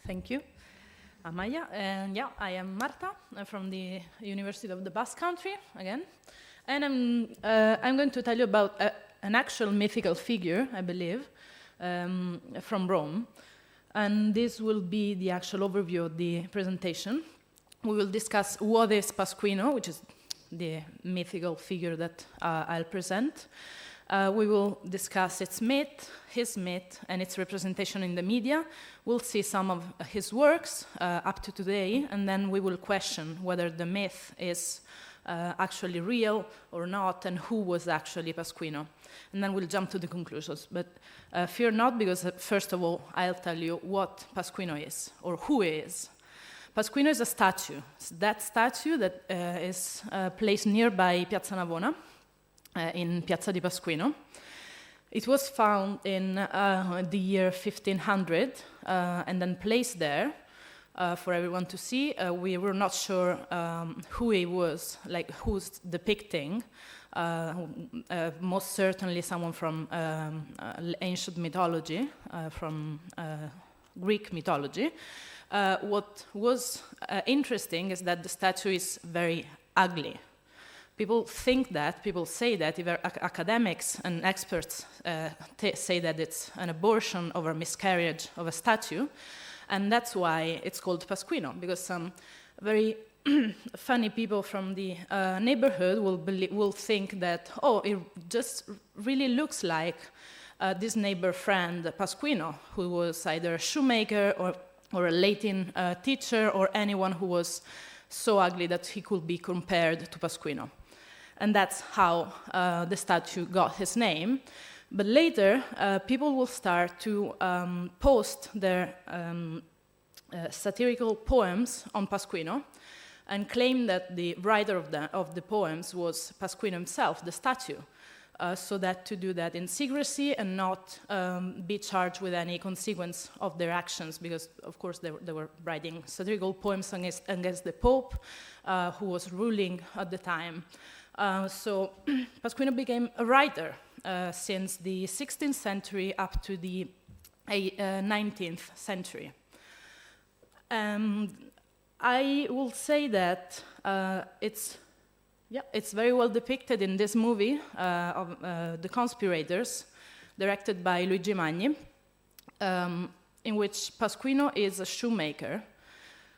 Thank you, Amaya. And yeah, I am Marta from the University of the Basque Country again. And I'm going to tell you about an actual mythical figure, I believe, from Rome. And this will be the actual overview of the presentation. We will discuss what is Pasquino, which is the mythical figure that I'll present. We will discuss its myth, his myth, and its representation in the media. We'll see some of his works up to today, and then we will question whether the myth is actually real or not, and who was actually Pasquino. And then we'll jump to the conclusions. But fear not, because first of all, I'll tell you what Pasquino is, or who he is. Pasquino is a statue. It's that statue that is placed nearby Piazza Navona, in Piazza di Pasquino. It was found in the year 1500 and then placed there for everyone to see. We were not sure who he was, like who's depicting. Most certainly someone from ancient mythology, from Greek mythology. What was interesting is that the statue is very ugly. People think that, people say that, even academics and experts say that it's an abortion or a miscarriage of a statue, and that's why it's called Pasquino, because some very funny people from the neighborhood will think that, oh, it just really looks like this neighbor friend Pasquino, who was either a shoemaker or a Latin teacher, or anyone who was so ugly that he could be compared to Pasquino. And that's how the statue got his name. But later, people will start to post their satirical poems on Pasquino and claim that the writer of the poems was Pasquino himself, the statue, so that to do that in secrecy and not be charged with any consequence of their actions, because, of course, they were writing satirical poems against the Pope, who was ruling at the time. So Pasquino became a writer since the 16th century up to the 19th century. I will say that it's very well depicted in this movie of The Conspirators, directed by Luigi Magni, in which Pasquino is a shoemaker.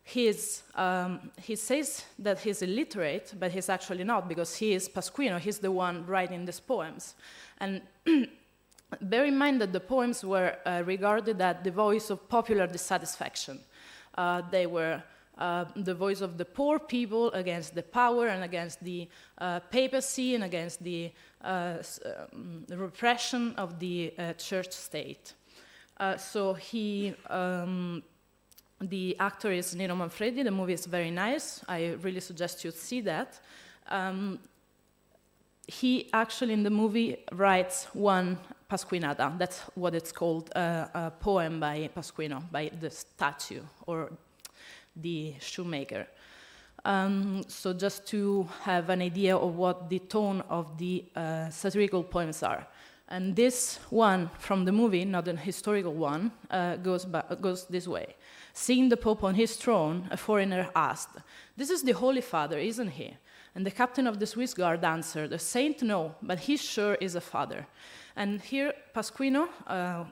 He says that he's illiterate, but he's actually not, because he is Pasquino. He's the one writing these poems. And bear in mind that the poems were regarded as the voice of popular dissatisfaction. They were the voice of the poor people against the power and against the papacy and against the repression of the church state. The actor is Nino Manfredi. The movie is very nice. I really suggest you see that. He actually, in the movie, writes one Pasquinata. That's what it's called, a poem by Pasquino, by the statue or the shoemaker. So just to have an idea of what the tone of the satirical poems are. And this one from the movie, not an historical one, goes this way. Seeing the Pope on his throne, a foreigner asked, "This is the Holy Father, isn't he?" And the captain of the Swiss Guard answered, "A saint, no, but he sure is a father." And here, Pasquino,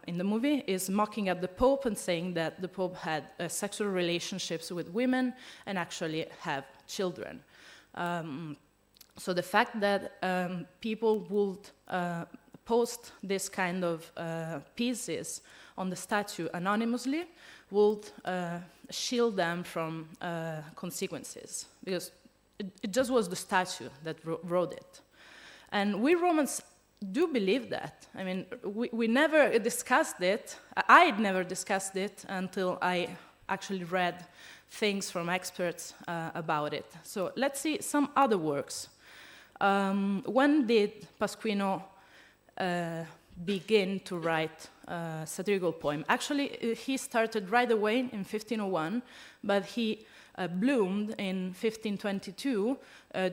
in the movie, is mocking at the Pope and saying that the Pope had sexual relationships with women and actually have children. So the fact that people would post this kind of pieces on the statue anonymously would shield them from consequences, because it just was the statue that wrote it. And we Romans do believe that. I mean, we never discussed it. I'd never discussed it until I actually read things from experts about it. So let's see some other works. When did Pasquino begin to write satirical poem? Actually, he started right away in 1501, but he bloomed in 1522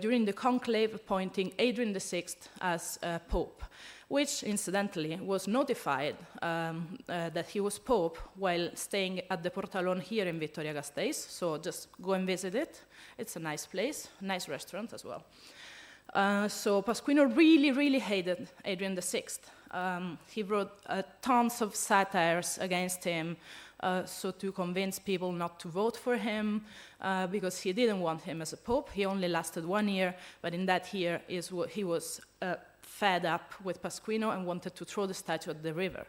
during the conclave appointing Adrian VI as Pope. which incidentally was notified that he was Pope while staying at the Portalon here in Vitoria-Gasteiz, so just go and visit it. It's a nice place, nice restaurant as well. So Pasquino really, really hated Adrian VI. He wrote tons of satires against him, so to convince people not to vote for him, because he didn't want him as a pope. He only lasted 1 year, but in that year he was fed up with Pasquino and wanted to throw the statue at the river.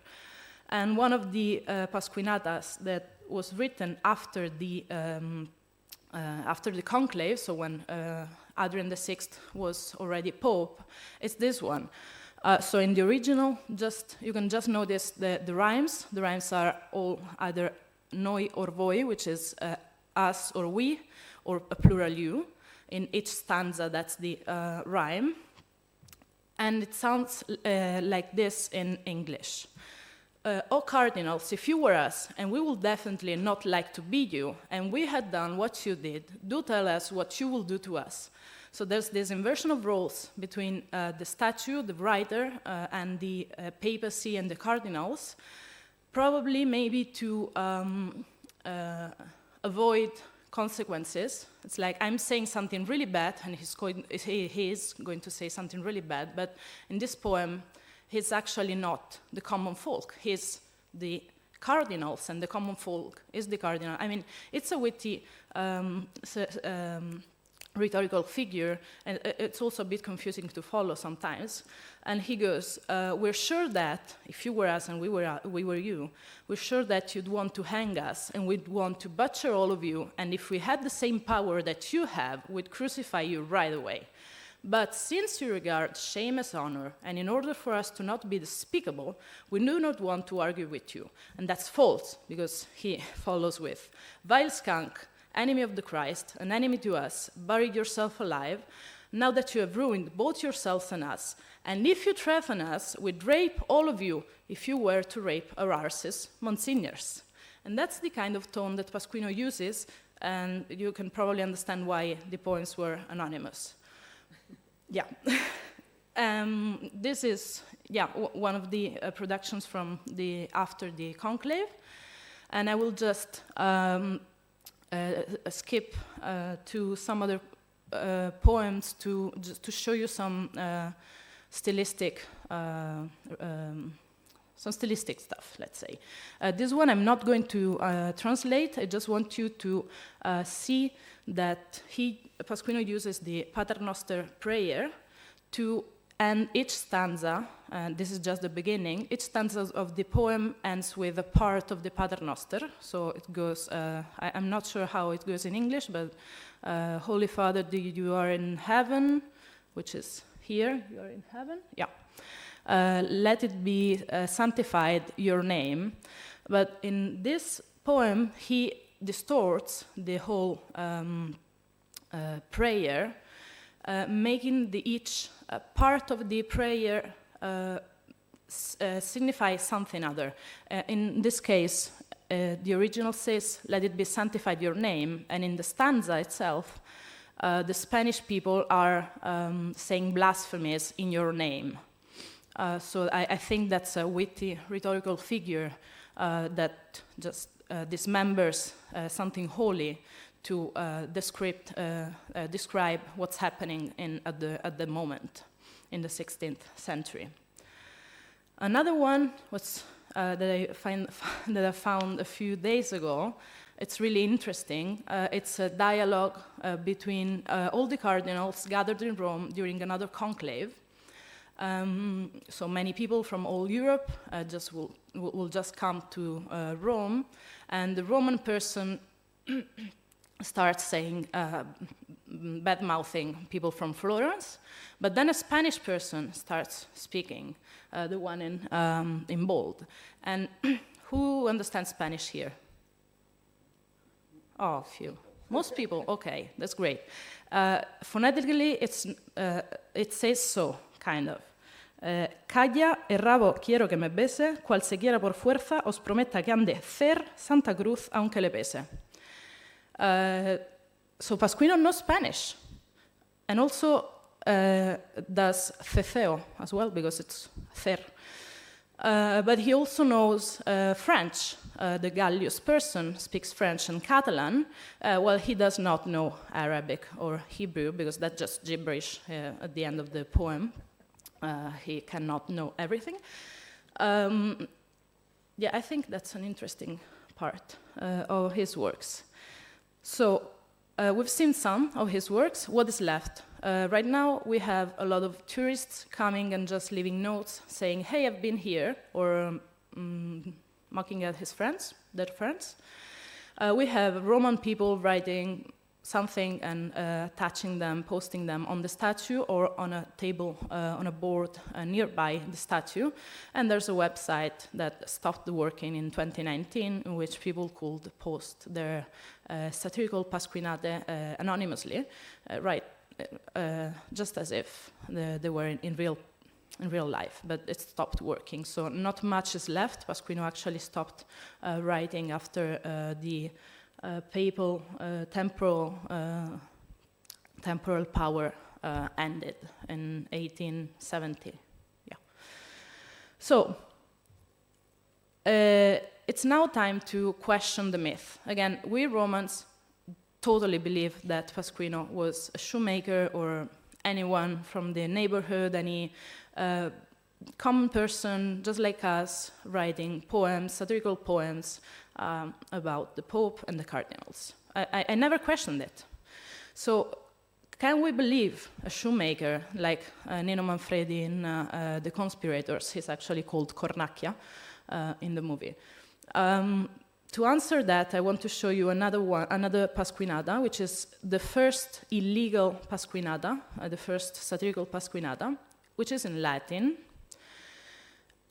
And one of the Pasquinatas that was written after the conclave, so when Adrian VI was already pope, is this one. So in the original, you can just notice the rhymes. The rhymes are all either noi or voi, which is us or we, or a plural you. In each stanza, that's the rhyme. And it sounds like this in English. O cardinals, if you were us, and we will definitely not like to be you, and we had done what you did, do tell us what you will do to us. So there's this inversion of roles between the statue, the writer, and the papacy and the cardinals, probably maybe to avoid consequences. It's like I'm saying something really bad, and he is going to say something really bad, but in this poem, he's actually not the common folk. He's the cardinals, and the common folk is the cardinal. I mean, it's a witty rhetorical figure, and it's also a bit confusing to follow sometimes. And he goes, we're sure that if you were us and we were you, we're sure that you'd want to hang us and we'd want to butcher all of you, and if we had the same power that you have, we'd crucify you right away. But since you regard shame as honor, and in order for us to not be despicable, we do not want to argue with you. And that's false, because he follows with, vile skunk, enemy of the Christ, an enemy to us, buried yourself alive, now that you have ruined both yourselves and us. And if you threaten us, we'd rape all of you if you were to rape our arses, monsignors. And that's the kind of tone that Pasquino uses, and you can probably understand why the poems were anonymous. Yeah. This is one of the productions from after the conclave, and I will just skip to some other poems to show you some stylistic stuff, let's say. This one I'm not going to translate. I just want you to see that Pasquino uses the Paternoster prayer to end each stanza, and this is just the beginning. Each stanza of the poem ends with a part of the Paternoster. So it goes, I'm not sure how it goes in English, but Holy Father, you are in heaven, which is here, you are in heaven, yeah. Let it be sanctified your name. But in this poem, he distorts the whole prayer, making each part of the prayer signify something other. In this case, the original says, let it be sanctified your name, and in the stanza itself, the Spanish people are saying blasphemies in your name. So I think that's a witty rhetorical figure that just dismembers something holy to describe what's happening at the moment in the 16th century. Another one was that I found a few days ago. It's really interesting. It's a dialogue between all the cardinals gathered in Rome during another conclave. So many people from all Europe will just come to Rome, and the Roman person starts saying, bad-mouthing people from Florence, but then a Spanish person starts speaking, the one in bold. And who understands Spanish here? Oh, a few. Most people, okay, that's great. Phonetically, it says so, kind of. Calla e rabo quiero que me bese, cual se quiera por fuerza os prometa que han de hacer Santa Cruz aunque le pese. So Pasquino knows Spanish, and also does thetheo as well, because it's ther. But he also knows French. The Gallius person speaks French and Catalan, while he does not know Arabic or Hebrew, because that's just gibberish at the end of the poem. He cannot know everything. Yeah, I think that's an interesting part of his works. So we've seen some of his works. What is left? Right now, we have a lot of tourists coming and just leaving notes saying, hey, I've been here, or mocking at his friends, their friends. We have Roman people writing something and attaching them, posting them on the statue or on a table, on a board nearby the statue. And there's a website that stopped working in 2019 in which people could post their satirical pasquinate anonymously, just as if they were in real life, but it stopped working. So not much is left. Pasquino actually stopped writing after the papal temporal power ended in 1870. Yeah. So it's now time to question the myth. Again, we Romans totally believe that Pasquino was a shoemaker, or anyone from the neighborhood, any common person just like us, writing poems, satirical poems about the Pope and the cardinals. I never questioned it. So can we believe a shoemaker like Nino Manfredi in The Conspirators? He's actually called Cornacchia in the movie. To answer that, I want to show you another pasquinada, which is the first illegal pasquinada, the first satirical pasquinada, which is in Latin.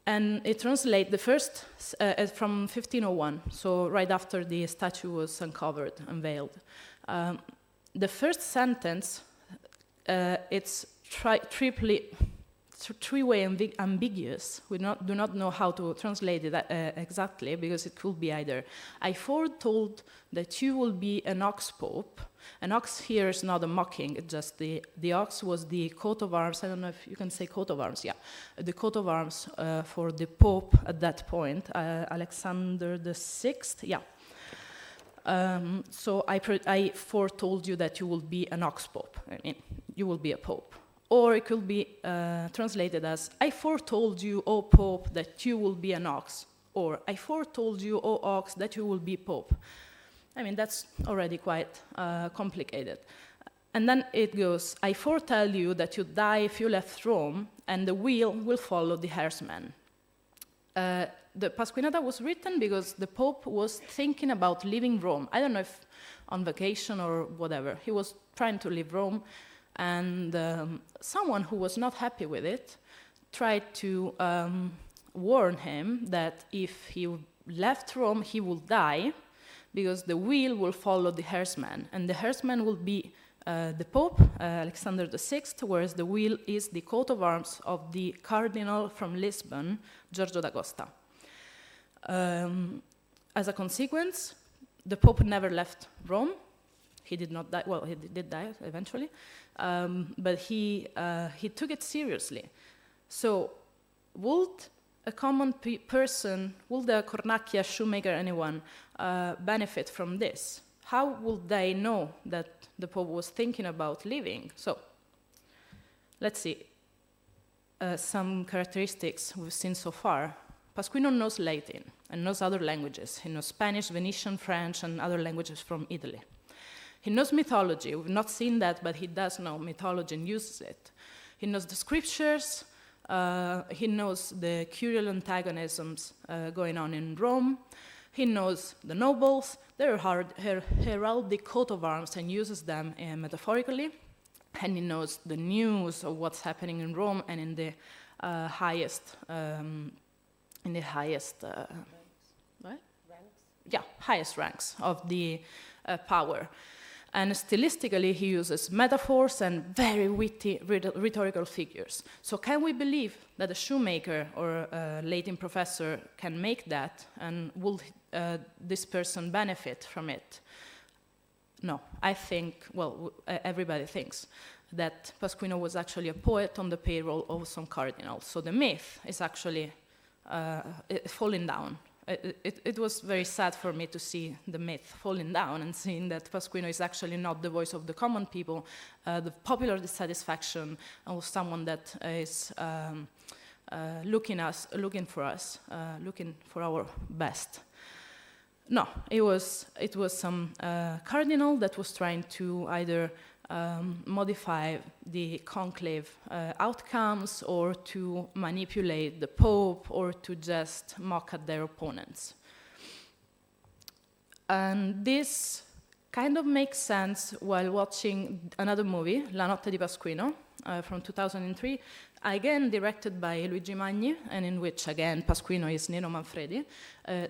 And it translates the first from 1501, so right after the statue was uncovered, unveiled. The first sentence, it's three-way ambiguous. We do not know how to translate it exactly, because it could be either, I foretold that you will be an ox pope. An ox here is not a mocking, it's just the ox was the coat of arms. I don't know if you can say coat of arms, yeah. The coat of arms for the pope at that point, Alexander VI, yeah. So I foretold you that you will be an ox pope. I mean, you will be a pope. Or it could be translated as, I foretold you, O Pope, that you will be an ox. Or, I foretold you, O ox, that you will be Pope. I mean, that's already quite complicated. And then it goes, I foretell you that you die if you left Rome, and the wheel will follow the herdsman. The Pasquinata was written because the Pope was thinking about leaving Rome. I don't know if on vacation or whatever. He was trying to leave Rome, and someone who was not happy with it tried to warn him that if he left Rome, he will die, because the wheel will follow the herdsman, and the herdsman will be the Pope, Alexander VI, whereas the wheel is the coat of arms of the cardinal from Lisbon, Giorgio d'Agosta. As a consequence, the Pope never left Rome. He did not die. Well, he did die eventually, but he took it seriously. So, would a common person, would the Cornacchia, shoemaker, anyone, benefit from this? How would they know that the Pope was thinking about leaving? So, let's see some characteristics we've seen so far. Pasquino knows Latin and knows other languages. He knows Spanish, Venetian, French, and other languages from Italy. He knows mythology. We've not seen that, but he does know mythology and uses it. He knows the scriptures. He knows the curial antagonisms going on in Rome. He knows the nobles, their heraldic coat of arms, and uses them metaphorically. And he knows the news of what's happening in Rome and in the highest ranks of the power. And stylistically, he uses metaphors and very witty rhetorical figures. So can we believe that a shoemaker or a Latin professor can make that, and will this person benefit from it? No, I think, well, everybody thinks. that Pasquino was actually a poet on the payroll of some cardinals. So the myth is actually falling down. It was very sad for me to see the myth falling down and seeing that Pasquino is actually not the voice of the common people, the popular dissatisfaction of someone that is looking for us, looking for our best. No, it was some cardinal that was trying to either modify the conclave outcomes, or to manipulate the Pope, or to just mock at their opponents. And this kind of makes sense while watching another movie, La Notte di Pasquino, from 2003, again directed by Luigi Magni, and in which, again, Pasquino is Nino Manfredi.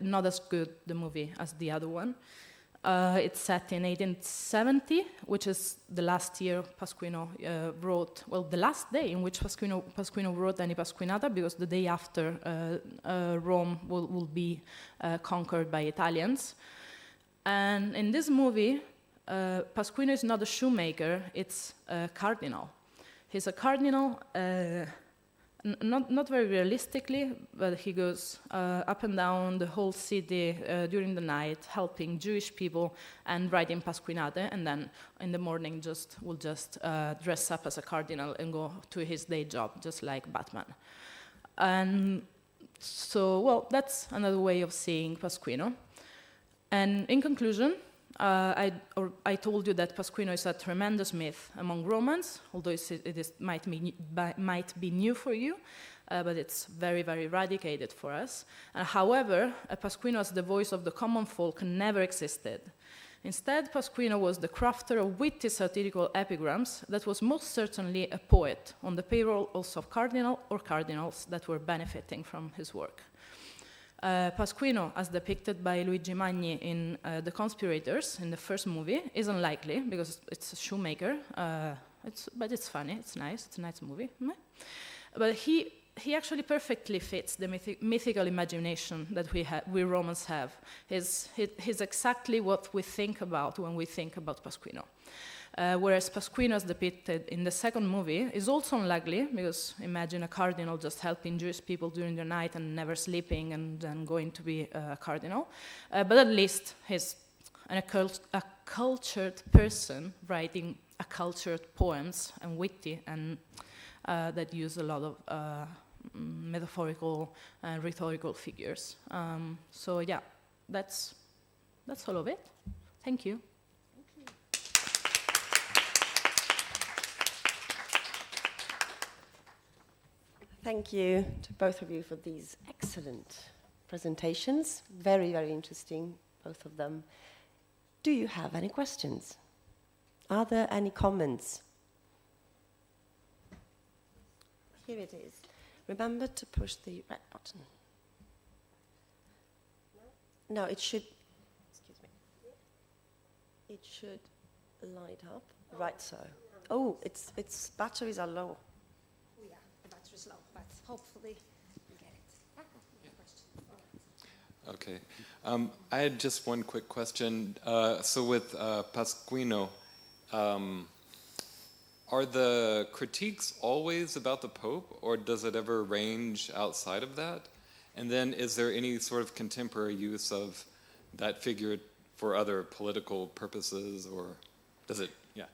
Not as good, the movie, as the other one. It's set in 1870, which is the last year Pasquino wrote, well, the last day in which Pasquino wrote any Pasquinata, because the day after Rome will be conquered by Italians. And in this movie, Pasquino is not a shoemaker, it's a cardinal. He's a cardinal, not very realistically, but he goes up and down the whole city during the night, helping Jewish people and writing Pasquinate, and then in the morning will just dress up as a cardinal and go to his day job, just like Batman. And so, well, that's another way of seeing Pasquino. And in conclusion, I told you that Pasquino is a tremendous myth among Romans, although might be new for you, but it's very, very eradicated for us. However, Pasquino as the voice of the common folk never existed. Instead, Pasquino was the crafter of witty satirical epigrams that was most certainly a poet, on the payroll also of cardinals that were benefiting from his work. Pasquino, as depicted by Luigi Magni in The Conspirators, in the first movie, is unlikely because it's a shoemaker, but it's funny, it's nice, it's a nice movie. But he actually perfectly fits the mythical imagination that we Romans have. He's exactly what we think about when we think about Pasquino. Whereas Pasquino, as depicted in the second movie, is also unlikely, because imagine a cardinal just helping Jewish people during the night and never sleeping and then going to be a cardinal. But at least he's a cultured person writing cultured poems and witty, and that use a lot of metaphorical and rhetorical figures. So yeah, that's all of it. Thank you. Thank you to both of you for these excellent presentations. Very, very interesting, both of them. Do you have any questions? Are there any comments? Here it is. Remember to push the red button. No, it should, excuse me. It should light up, right so. Oh, its batteries are low. Low, but hopefully we get it. Okay. I had just one quick question. So with Pasquino, are the critiques always about the Pope, or does it ever range outside of that? And then is there any sort of contemporary use of that figure for other political purposes, or does it, yeah?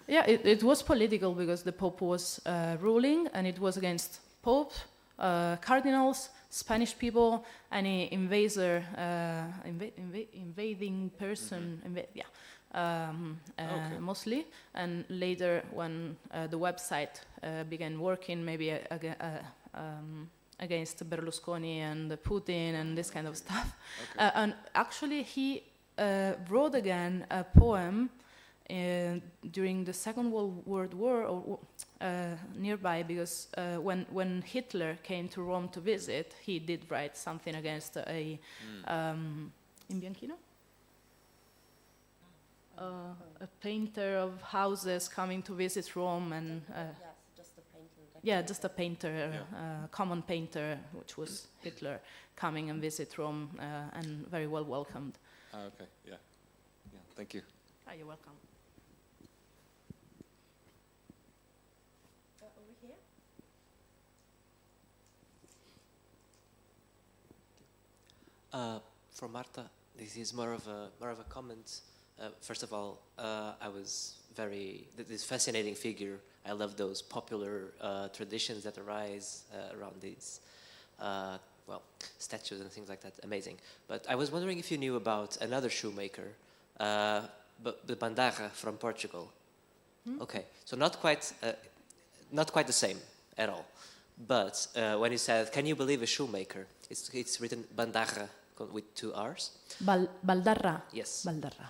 Yeah, it was political because the Pope was ruling, and it was against Pope, cardinals, Spanish people, any invading person, mostly. And later, when the website began working, maybe against Berlusconi and Putin and this kind of stuff. Okay. And actually, he wrote again a poem during the Second World War, or nearby, because when Hitler came to Rome to visit, he did write something against in Bianchino? A painter of houses coming to visit Rome, and Just a painter. yeah, just a painter, common painter, which was Hitler, coming and visit Rome, and very well welcomed. Okay, yeah. Thank you. You're welcome. For Marta, this is more of a comment. First of all, I was this fascinating figure. I love those popular traditions that arise around these, statues and things like that. Amazing. But I was wondering if you knew about another shoemaker, but the Bandarra from Portugal. Okay, so not quite the same at all. But when you said, "Can you believe a shoemaker?" It's written Bandarra with 2 R's. Baldarra. Yes. Baldarra.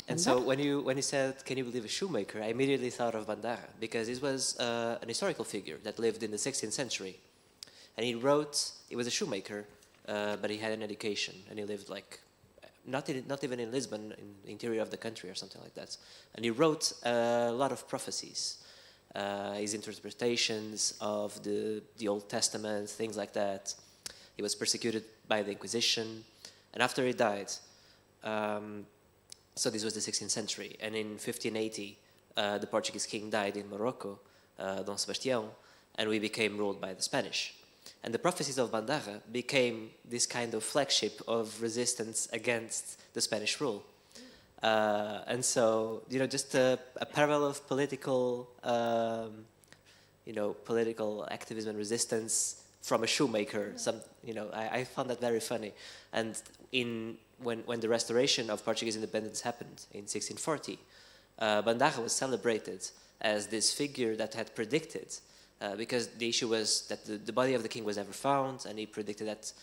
And so when you said, "Can you believe a shoemaker?" I immediately thought of Bandarra because it was an historical figure that lived in the 16th century, and he was a shoemaker, but he had an education, and he lived like not even in Lisbon, in the interior of the country or something like that, and he wrote a lot of prophecies, his interpretations of the Old Testament, things like that. He was persecuted by the Inquisition, and after he died. So this was the 16th century, and in 1580, the Portuguese king died in Morocco, Dom Sebastião, and we became ruled by the Spanish. And the prophecies of Bandarra became this kind of flagship of resistance against the Spanish rule. And so, just a parallel of political, political activism and resistance from a shoemaker. I found that very funny. And when the restoration of Portuguese independence happened in 1640, Bandarra was celebrated as this figure that had predicted, because the issue was that the body of the king was never found, and he predicted that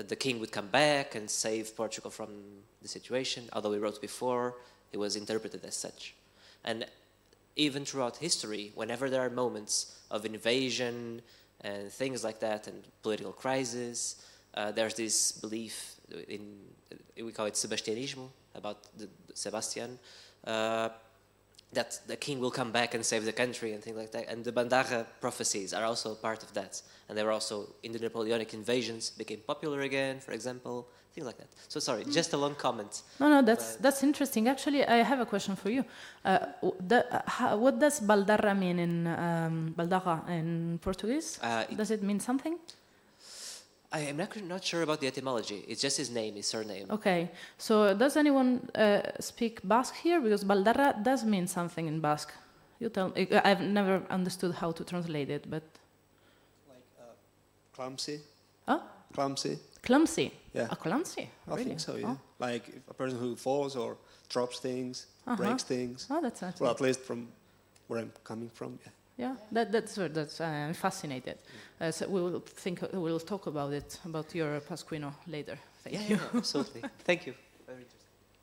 the king would come back and save Portugal from the situation. Although he wrote before, it was interpreted as such. And even throughout history, whenever there are moments of invasion and things like that, and political crisis, there's this belief we call it Sebastianismo, about Sebastian, that the king will come back and save the country and things like that. And the Bandarra prophecies are also part of that. And they were also, in the Napoleonic invasions, became popular again, for example, things like that. So sorry, just a long comment. No, that's interesting. Actually, I have a question for you. What does Baldarra mean Baldarra in Portuguese? Does it mean something? I am not sure about the etymology. It's just his name, his surname. Okay. So does anyone speak Basque here? Because Baldarra does mean something in Basque. You tell me. I've never understood how to translate it, but... Like clumsy. Huh? Clumsy. Clumsy? Yeah. Clumsy? I think so, yeah. Oh. Like a person who falls or drops things, breaks things. Oh, that's nice. Well, at least from where I'm coming from, yeah. Yeah, that's I'm fascinated. So we'll talk about it, about your Pasquino later. Thank you. Yeah, absolutely. Thank you. Very interesting.